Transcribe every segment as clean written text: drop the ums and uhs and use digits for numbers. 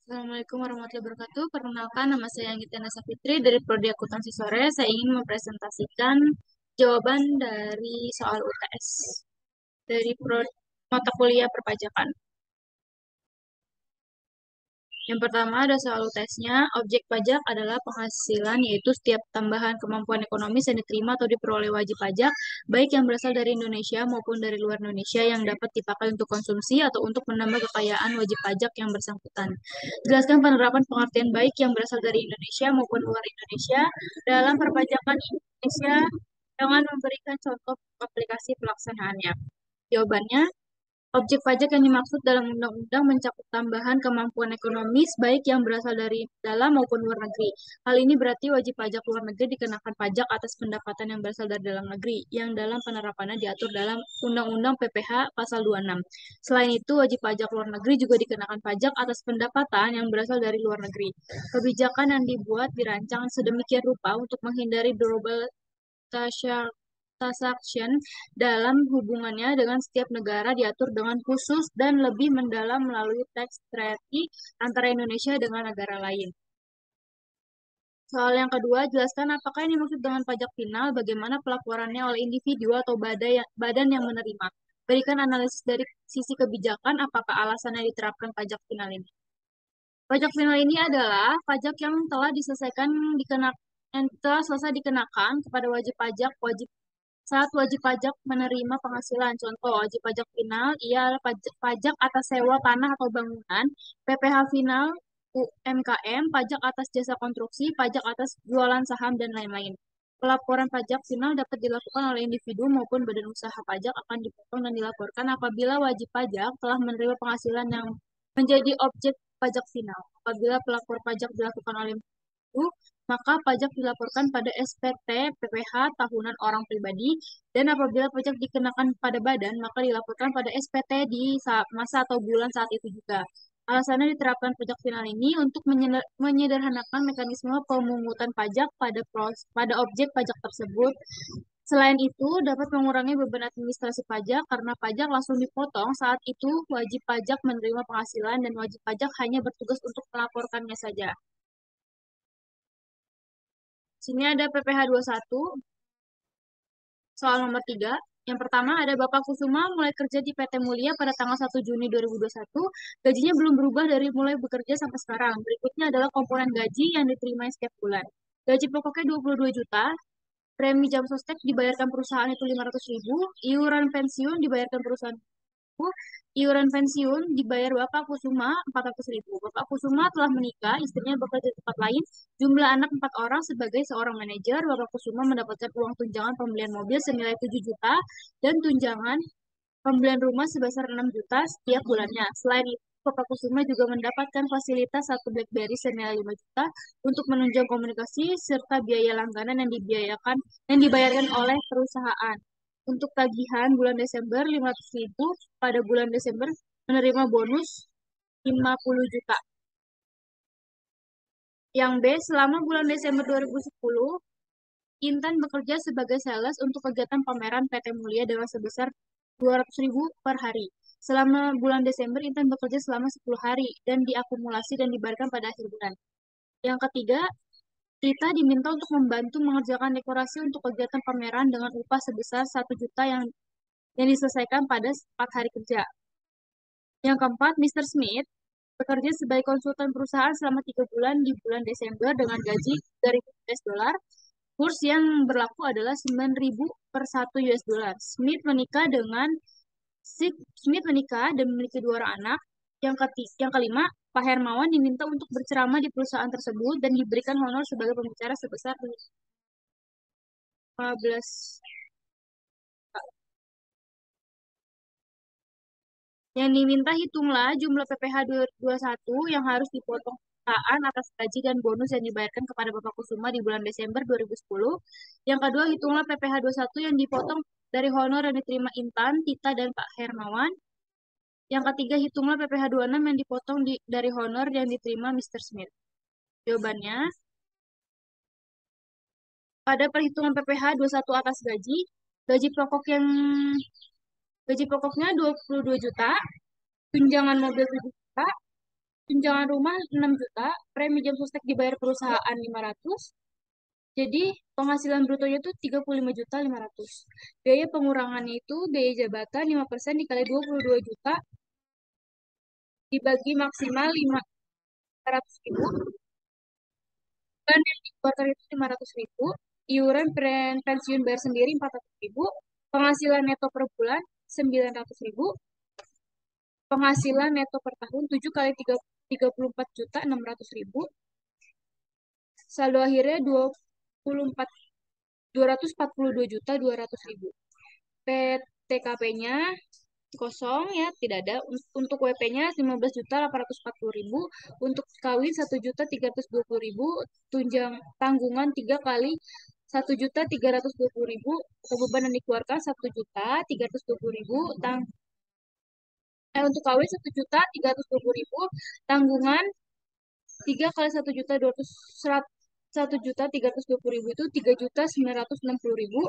Assalamualaikum warahmatullahi wabarakatuh. Perkenalkan, nama saya Anggita Nasa Fitri dari Prodi Akuntansi Sore. Saya ingin mempresentasikan jawaban dari soal UTS dari mata kuliah perpajakan. Yang pertama ada soal UTS-nya. Objek pajak adalah penghasilan, yaitu setiap tambahan kemampuan ekonomis yang diterima atau diperoleh wajib pajak, baik yang berasal dari Indonesia maupun dari luar Indonesia yang dapat dipakai untuk konsumsi atau untuk menambah kekayaan wajib pajak yang bersangkutan. Jelaskan penerapan pengertian baik yang berasal dari Indonesia maupun luar Indonesia dalam perpajakan Indonesia dengan memberikan contoh aplikasi pelaksanaannya. Jawabannya, objek pajak yang dimaksud dalam undang-undang mencakup tambahan kemampuan ekonomis baik yang berasal dari dalam maupun luar negeri. Hal ini berarti wajib pajak luar negeri dikenakan pajak atas pendapatan yang berasal dari dalam negeri, yang dalam penerapannya diatur dalam Undang-Undang PPH Pasal 26. Selain itu, wajib pajak luar negeri juga dikenakan pajak atas pendapatan yang berasal dari luar negeri. Kebijakan yang dibuat dirancang sedemikian rupa untuk menghindari double taxation dalam hubungannya dengan setiap negara diatur dengan khusus dan lebih mendalam melalui tax treaty antara Indonesia dengan negara lain. Soal yang kedua, jelaskan apakah yang dimaksud dengan pajak final, bagaimana pelaporannya oleh individu atau badan yang menerima. Berikan analisis dari sisi kebijakan, apakah alasannya diterapkan pajak final ini. Pajak final ini adalah pajak yang telah diselesaikan yang telah selesai dikenakan kepada wajib saat wajib pajak menerima penghasilan. Contoh, wajib pajak final ialah pajak atas sewa tanah atau bangunan, PPh final, UMKM, pajak atas jasa konstruksi, pajak atas jualan saham, dan lain-lain. Pelaporan pajak final dapat dilakukan oleh individu maupun badan usaha pajak akan dipotong dan dilaporkan apabila wajib pajak telah menerima penghasilan yang menjadi objek pajak final. Apabila pelapor pajak dilakukan oleh individu, maka pajak dilaporkan pada SPT PPh tahunan orang pribadi, dan apabila pajak dikenakan pada badan, maka dilaporkan pada SPT di masa atau bulan saat itu juga. Alasannya diterapkan pajak final ini untuk menyederhanakan mekanisme pemungutan pajak pada objek pajak tersebut. Selain itu, dapat mengurangi beban administrasi pajak karena pajak langsung dipotong saat itu wajib pajak menerima penghasilan dan wajib pajak hanya bertugas untuk melaporkannya saja. Sini ada PPh 21, soal nomor 3. Yang pertama ada Bapak Kusuma mulai kerja di PT Mulia pada tanggal 1 Juni 2021. Gajinya belum berubah dari mulai bekerja sampai sekarang. Berikutnya adalah komponen gaji yang diterima setiap bulan. Gaji pokoknya 22 juta, premi jam sostek dibayarkan perusahaan itu 500.000, iuran pensiun dibayarkan perusahaan iuran pensiun dibayar Bapak Kusuma 400.000. Bapak Kusuma telah menikah, istrinya bekerja di tempat lain. Jumlah anak 4 orang sebagai seorang manajer. Bapak Kusuma mendapatkan uang tunjangan pembelian mobil senilai 7 juta dan tunjangan pembelian rumah sebesar 6 juta setiap bulannya. Selain itu, Bapak Kusuma juga mendapatkan fasilitas satu BlackBerry senilai 5 juta untuk menunjang komunikasi serta biaya langganan yang dibayarkan oleh perusahaan. Untuk tagihan bulan Desember 500.000, pada bulan Desember menerima bonus 50 juta. Yang B, selama bulan Desember 2010, Intan bekerja sebagai sales untuk kegiatan pameran PT Mulia dengan sebesar 200.000 per hari. Selama bulan Desember, Intan bekerja selama 10 hari dan diakumulasi dan dibayarkan pada akhir bulan. Yang ketiga, Rita diminta untuk membantu mengerjakan dekorasi untuk kegiatan pameran dengan upah sebesar 1 juta yang diselesaikan pada 4 hari kerja. Yang keempat, Mr. Smith bekerja sebagai konsultan perusahaan selama 3 bulan di bulan Desember dengan gaji dari US dollar. Kurs yang berlaku adalah 9.000 per 1 US dollar. Smith menikah dan memiliki 2 orang anak. Yang kelima, Pak Hermawan diminta untuk berceramah di perusahaan tersebut dan diberikan honor sebagai pembicara sebesar 15. Yang diminta, hitunglah jumlah PPh 21 yang harus dipotong perusahaan atas gaji dan bonus yang dibayarkan kepada Bapak Kusuma di bulan Desember 2010. Yang kedua, hitunglah PPh 21 yang dipotong dari honor yang diterima Intan, Tita, dan Pak Hermawan. Yang ketiga, hitunglah PPh 26 yang dipotong dari honor yang diterima Mr. Smith. Jawabannya, pada perhitungan PPh 21 atas gaji pokoknya 22 juta, tunjangan mobil 7 juta, Tunjangan rumah 6 juta, premi jam sostek dibayar perusahaan 500. Jadi penghasilan brutonya itu 35.500.000. Biaya pengurangannya itu biaya jabatan 5% dikali 22 juta dibagi maksimal 500.000. Beban yang dikeluarkan itu 500.000. Iuran pensiun bayar sendiri 400.000. Penghasilan neto per bulan 900.000. Penghasilan neto per tahun 7 kali 34.600.000. Saldo akhirnya 244.200.000. PTKP-nya kosong ya, tidak ada. Untuk WP-nya 15.840.000, untuk kawin 1.320.000, tunjang tanggungan 3 kali 1.320.000, beban yang dikeluarkan 1.320.000, untuk kawin 1.320.000, tanggungan 3 kali 1.320.000 itu 3.960.000.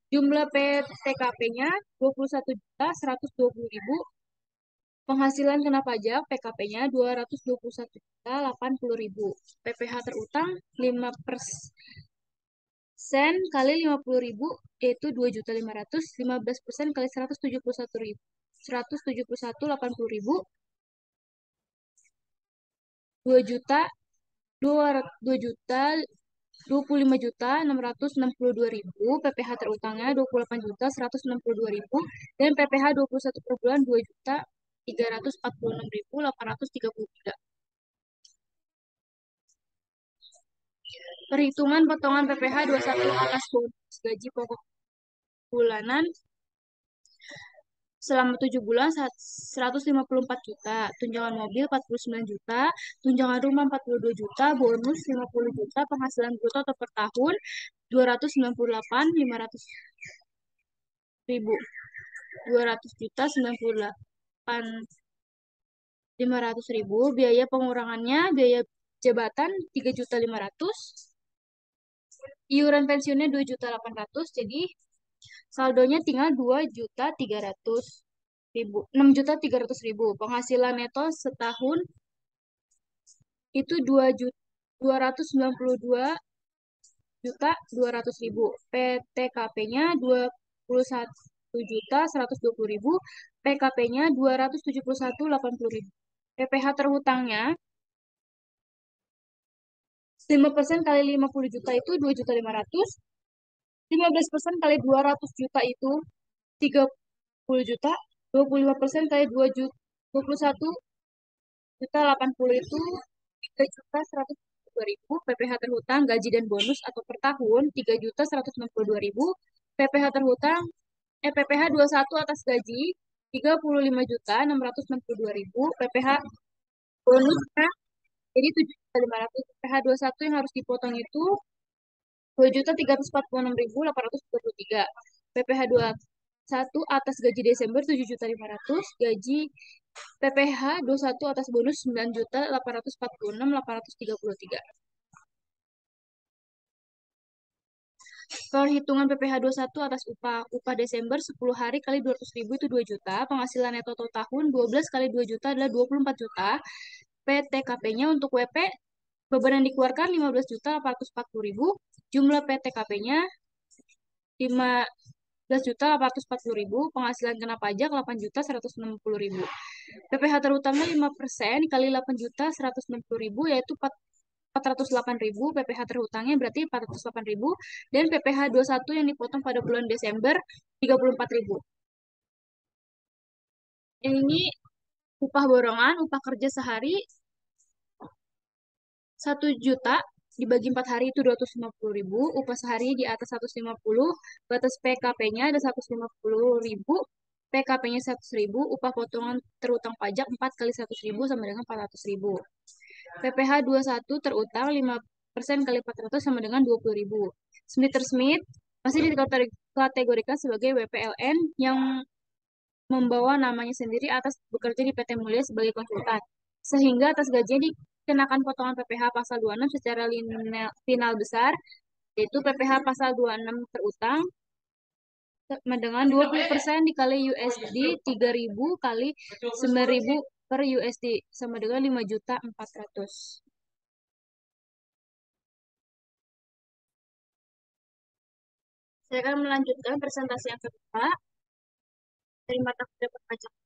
Jumlah PTKP-nya 21.120.000. Penghasilan kena pajak PKP-nya 221.080.000. PPh terutang 5% kali 50.000 yaitu 2.500.000. 15% kali 171.000. 171.80.000. 2 juta 2 juta 25.662.000. PPh terutangnya 28.162.000 dan PPh 21 per bulan 2.346.833. Perhitungan potongan PPh 21 atas bonus gaji pokok bulanan selama 7 bulan 154 juta, tunjangan mobil 49 juta, tunjangan rumah 42 juta, bonus 50 juta, penghasilan bruto atau per tahun 298.500.000. 200 juta 98.500.000. Biaya pengurangannya, biaya jabatan 3.500.000. Iuran pensiunnya 2.800.000. Jadi saldonya tinggal 2.300.000. 6.300.000. Penghasilan neto setahun itu 292.200.000. PTKP-nya 21.120.000. PKP-nya 271.80.000. PPh terhutangnya 5% kali 50 juta itu 2.500.000. 15% kali 200 juta itu 30 juta. 25% kali 21 juta 80 itu 3.162.000. PPh terhutang gaji dan bonus atau per tahun 3.162.000. PPh terhutang PPh 21 atas gaji 35.662.000. PPh bonusnya jadi 7.500.000. PPh 21 yang harus dipotong itu 2.346.833. PPh 21 atas gaji Desember 7.500.000. Gaji PPh 21 atas bonus 9.846.833. Perhitungan PPh 21 atas upah Desember 10 hari kali 200.000 itu 2 juta. Penghasilan neto tahun 12 kali 2 juta adalah 24 juta. PTKP-nya untuk WP beban yang dikeluarkan 15.840.000. Jumlah PTKP-nya 15.840.000. Penghasilan kena pajak 8.160.000. PPh terutangnya 5% dikali 8.160.000 yaitu 408.000. PPh terhutangnya berarti 408.000 dan PPh 21 yang dipotong pada bulan Desember 34.000. Ini upah borongan, upah kerja sehari 1 juta dibagi 4 hari itu 250.000. Upah sehari di atas 150. Batas PKP-nya ada 150.000. PKP-nya 100.000. Upah potongan terutang pajak 4 kali 100.000 sama dengan 400.000. PPh 21 terutang 5% kali 400 sama dengan 20.000. Smith masih dikategorikan sebagai WPLN yang membawa namanya sendiri atas bekerja di PT Mulia sebagai konsultan. Sehingga atas gajinya dikenakan potongan PPh pasal 26 secara final besar, yaitu PPh pasal 26 terutang dengan 20% dikali USD 3.000 kali 9.000 per USD sama dengan 5.400.000. Saya akan melanjutkan presentasi yang kedua dari mata kuliah perpajakan.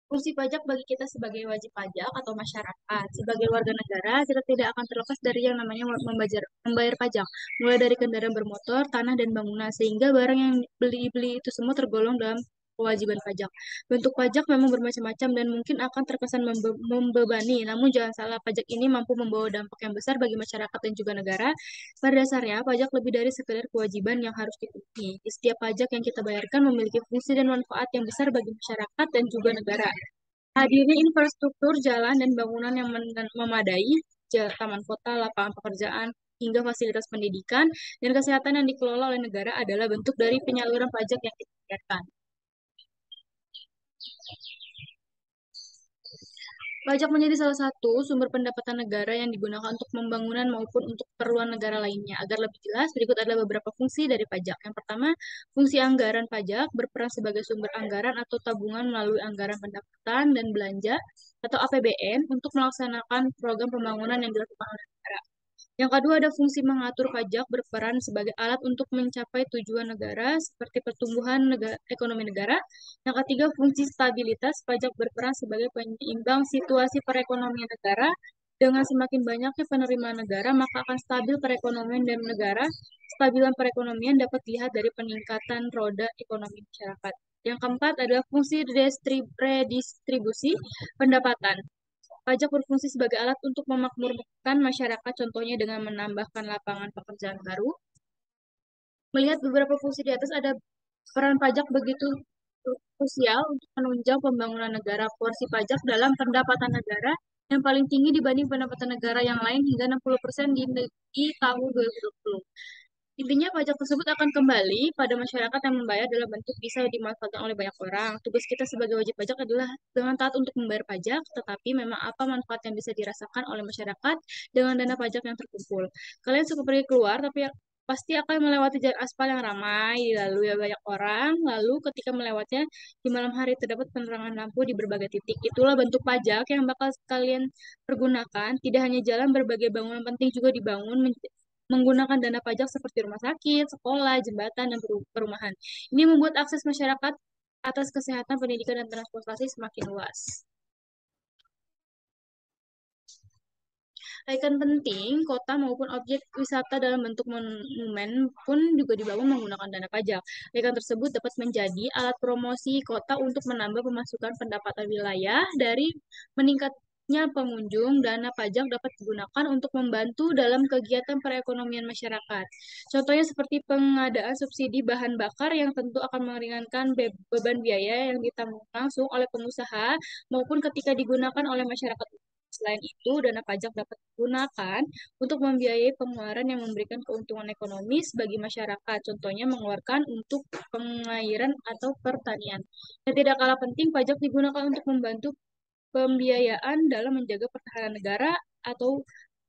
Fungsi pajak bagi kita sebagai wajib pajak atau masyarakat. Sebagai warga negara, kita tidak akan terlepas dari yang namanya membayar pajak. Mulai dari kendaraan bermotor, tanah, dan bangunan. Sehingga barang yang beli itu semua tergolong dalam kewajiban pajak. Bentuk pajak memang bermacam-macam dan mungkin akan terkesan membebani. Namun jangan salah, pajak ini mampu membawa dampak yang besar bagi masyarakat dan juga negara. Pada dasarnya, pajak lebih dari sekedar kewajiban yang harus dipenuhi. Setiap pajak yang kita bayarkan memiliki fungsi dan manfaat yang besar bagi masyarakat dan juga negara. Hadirnya infrastruktur jalan dan bangunan yang memadai, taman kota, lapangan pekerjaan, hingga fasilitas pendidikan dan kesehatan yang dikelola oleh negara adalah bentuk dari penyaluran pajak yang dibayarkan. Pajak menjadi salah satu sumber pendapatan negara yang digunakan untuk pembangunan maupun untuk keperluan negara lainnya. Agar lebih jelas, berikut adalah beberapa fungsi dari pajak. Yang pertama, fungsi anggaran pajak berperan sebagai sumber anggaran atau tabungan melalui anggaran pendapatan dan belanja atau APBN untuk melaksanakan program pembangunan yang dilakukan oleh negara. Yang kedua ada fungsi mengatur pajak berperan sebagai alat untuk mencapai tujuan negara seperti pertumbuhan ekonomi negara. Yang ketiga fungsi stabilitas pajak berperan sebagai penyeimbang situasi perekonomian negara. Dengan semakin banyaknya penerimaan negara, maka akan stabil perekonomian dan negara. Stabilan perekonomian dapat dilihat dari peningkatan roda ekonomi masyarakat. Yang keempat adalah fungsi redistribusi pendapatan. Pajak berfungsi sebagai alat untuk memakmurkan masyarakat, contohnya dengan menambahkan lapangan pekerjaan baru. Melihat beberapa fungsi di atas, ada peran pajak begitu krusial untuk menunjang pembangunan negara. Porsi pajak dalam pendapatan negara yang paling tinggi dibanding pendapatan negara yang lain hingga 60% di tahun 2020. Intinya pajak tersebut akan kembali pada masyarakat yang membayar dalam bentuk bisa dimanfaatkan oleh banyak orang. Tugas kita sebagai wajib pajak adalah dengan taat untuk membayar pajak, tetapi memang apa manfaat yang bisa dirasakan oleh masyarakat dengan dana pajak yang terkumpul. Kalian suka pergi keluar, tapi pasti akan melewati jalan aspal yang ramai, lalu ya banyak orang, lalu ketika melewatnya di malam hari terdapat penerangan lampu di berbagai titik. Itulah bentuk pajak yang bakal kalian pergunakan. Tidak hanya jalan, berbagai bangunan penting juga dibangun menggunakan dana pajak seperti rumah sakit, sekolah, jembatan, dan perumahan. Ini membuat akses masyarakat atas kesehatan, pendidikan, dan transportasi semakin luas. Ikon penting, kota maupun objek wisata dalam bentuk monumen pun juga dibangun menggunakan dana pajak. Ikon tersebut dapat menjadi alat promosi kota untuk menambah pemasukan pendapatan wilayah dari meningkatnya pengunjung. Dana pajak dapat digunakan untuk membantu dalam kegiatan perekonomian masyarakat. Contohnya seperti pengadaan subsidi bahan bakar yang tentu akan meringankan beban biaya yang ditanggung langsung oleh pengusaha maupun ketika digunakan oleh masyarakat. Selain itu, dana pajak dapat digunakan untuk membiayai pengeluaran yang memberikan keuntungan ekonomis bagi masyarakat, contohnya mengeluarkan untuk pengairan atau pertanian. Dan tidak kalah penting, pajak digunakan untuk membantu pembiayaan dalam menjaga pertahanan negara atau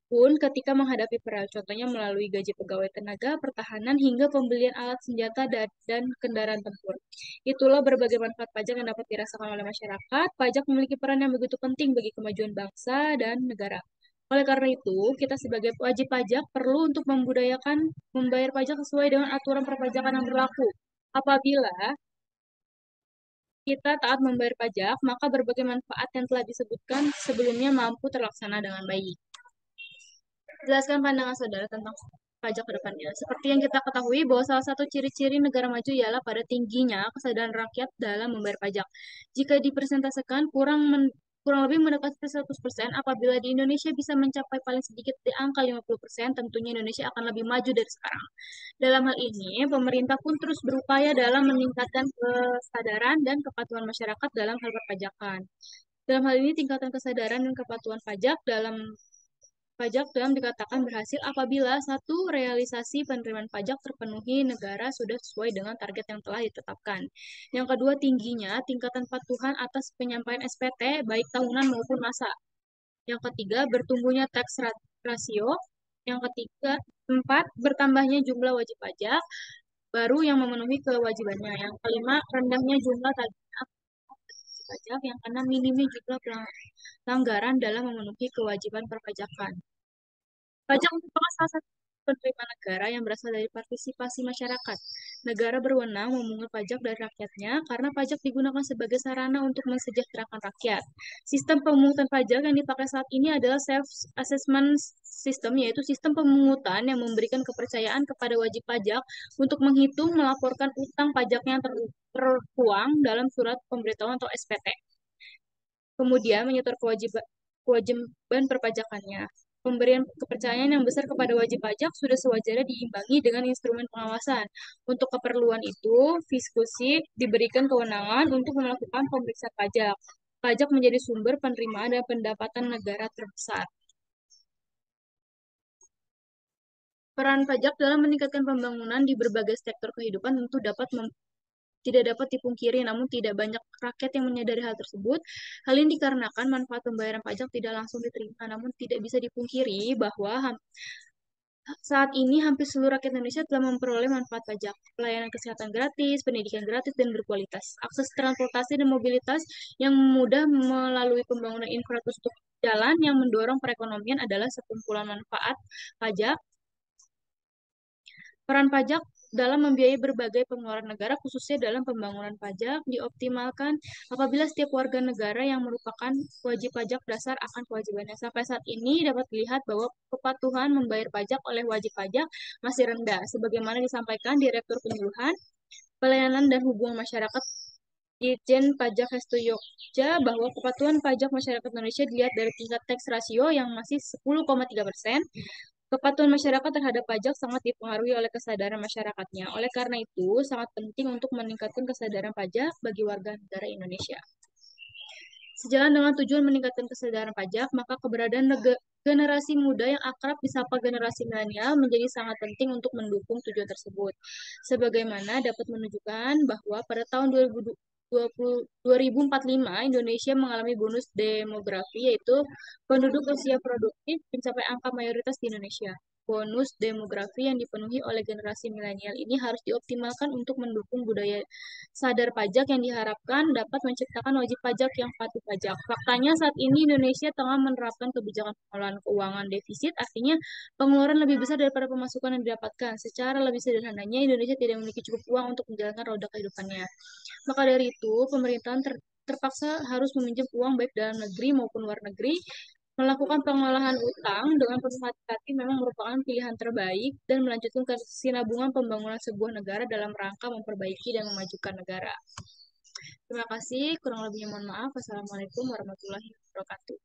pun ketika menghadapi perang, contohnya melalui gaji pegawai tenaga, pertahanan, hingga pembelian alat senjata dan kendaraan tempur. Itulah berbagai manfaat pajak yang dapat dirasakan oleh masyarakat. Pajak memiliki peran yang begitu penting bagi kemajuan bangsa dan negara. Oleh karena itu, kita sebagai wajib pajak perlu untuk membudayakan membayar pajak sesuai dengan aturan perpajakan yang berlaku. Apabila kita taat membayar pajak, maka berbagai manfaat yang telah disebutkan sebelumnya mampu terlaksana dengan baik. Jelaskan pandangan saudara tentang pajak ke depannya. Seperti yang kita ketahui bahwa salah satu ciri-ciri negara maju ialah pada tingginya kesadaran rakyat dalam membayar pajak. Jika dipresentasikan kurang lebih mendekati 100%, apabila di Indonesia bisa mencapai paling sedikit di angka 50%, tentunya Indonesia akan lebih maju dari sekarang. Dalam hal ini, pemerintah pun terus berupaya dalam meningkatkan kesadaran dan kepatuhan masyarakat dalam hal perpajakan. Dalam hal ini, tingkatan kesadaran dan kepatuhan pajak dalam dikatakan berhasil apabila satu realisasi penerimaan pajak terpenuhi negara sudah sesuai dengan target yang telah ditetapkan. Yang kedua, tingginya tingkatan patuhan atas penyampaian SPT baik tahunan maupun masa. Yang ketiga, bertumbuhnya tax ratio. Yang ketiga, empat, bertambahnya jumlah wajib pajak. baru yang memenuhi kewajibannya. Yang kelima, rendahnya jumlah tagihan pajak yang karena minimnya jumlah pelanggaran dalam memenuhi kewajiban perpajakan. Pajak merupakan salah satu penerimaan negara yang berasal dari partisipasi masyarakat. Negara berwenang memungut pajak dari rakyatnya karena pajak digunakan sebagai sarana untuk mensejahterakan rakyat. Sistem pemungutan pajak yang dipakai saat ini adalah self-assessment system, yaitu sistem pemungutan yang memberikan kepercayaan kepada wajib pajak untuk menghitung melaporkan utang pajaknya yang tertuang dalam surat pemberitahuan atau SPT. Kemudian menyetor kewajiban perpajakannya. Pemberian kepercayaan yang besar kepada wajib pajak sudah sewajarnya diimbangi dengan instrumen pengawasan. Untuk keperluan itu, Fiskusi diberikan kewenangan untuk melakukan pemeriksaan pajak. Pajak menjadi sumber penerimaan dan pendapatan negara terbesar. Peran pajak dalam meningkatkan pembangunan di berbagai sektor kehidupan tentu tidak dapat dipungkiri, namun tidak banyak rakyat yang menyadari hal tersebut. Hal ini dikarenakan manfaat pembayaran pajak tidak langsung diterima, namun tidak bisa dipungkiri bahwa saat ini hampir seluruh rakyat Indonesia telah memperoleh manfaat pajak. Pelayanan kesehatan gratis, pendidikan gratis dan berkualitas, akses transportasi dan mobilitas yang mudah melalui pembangunan infrastruktur jalan yang mendorong perekonomian adalah sekumpulan manfaat pajak. Peran pajak dalam membiayai berbagai pengeluaran negara, khususnya dalam pembangunan pajak, dioptimalkan apabila setiap warga negara yang merupakan wajib pajak dasar akan kewajibannya. Sampai saat ini dapat dilihat bahwa kepatuhan membayar pajak oleh wajib pajak masih rendah, sebagaimana disampaikan Direktur Penyuluhan, Pelayanan dan Hubungan Masyarakat Ditjen Pajak Hestu Yogja bahwa kepatuhan pajak masyarakat Indonesia dilihat dari tingkat tax ratio yang masih 10,3%. Kepatuhan masyarakat terhadap pajak sangat dipengaruhi oleh kesadaran masyarakatnya. Oleh karena itu, sangat penting untuk meningkatkan kesadaran pajak bagi warga negara Indonesia. Sejalan dengan tujuan meningkatkan kesadaran pajak, maka keberadaan generasi muda yang akrab disapa generasi milenial menjadi sangat penting untuk mendukung tujuan tersebut. Sebagaimana dapat menunjukkan bahwa pada tahun 2045 Indonesia mengalami bonus demografi, yaitu penduduk usia produktif mencapai angka mayoritas di Indonesia. Bonus demografi yang dipenuhi oleh generasi milenial ini harus dioptimalkan untuk mendukung budaya sadar pajak yang diharapkan dapat menciptakan wajib pajak yang patuh pajak. Faktanya saat ini Indonesia tengah menerapkan kebijakan pengelolaan keuangan defisit, artinya pengeluaran lebih besar daripada pemasukan yang didapatkan. Secara lebih sederhananya, Indonesia tidak memiliki cukup uang untuk menjalankan roda kehidupannya. Maka dari itu, pemerintahan terpaksa harus meminjam uang baik dalam negeri maupun luar negeri. Melakukan pengolahan utang dengan penuh hati-hati memang merupakan pilihan terbaik dan melanjutkan kesinambungan pembangunan sebuah negara dalam rangka memperbaiki dan memajukan negara. Terima kasih, kurang lebihnya mohon maaf. Wassalamualaikum warahmatullahi wabarakatuh.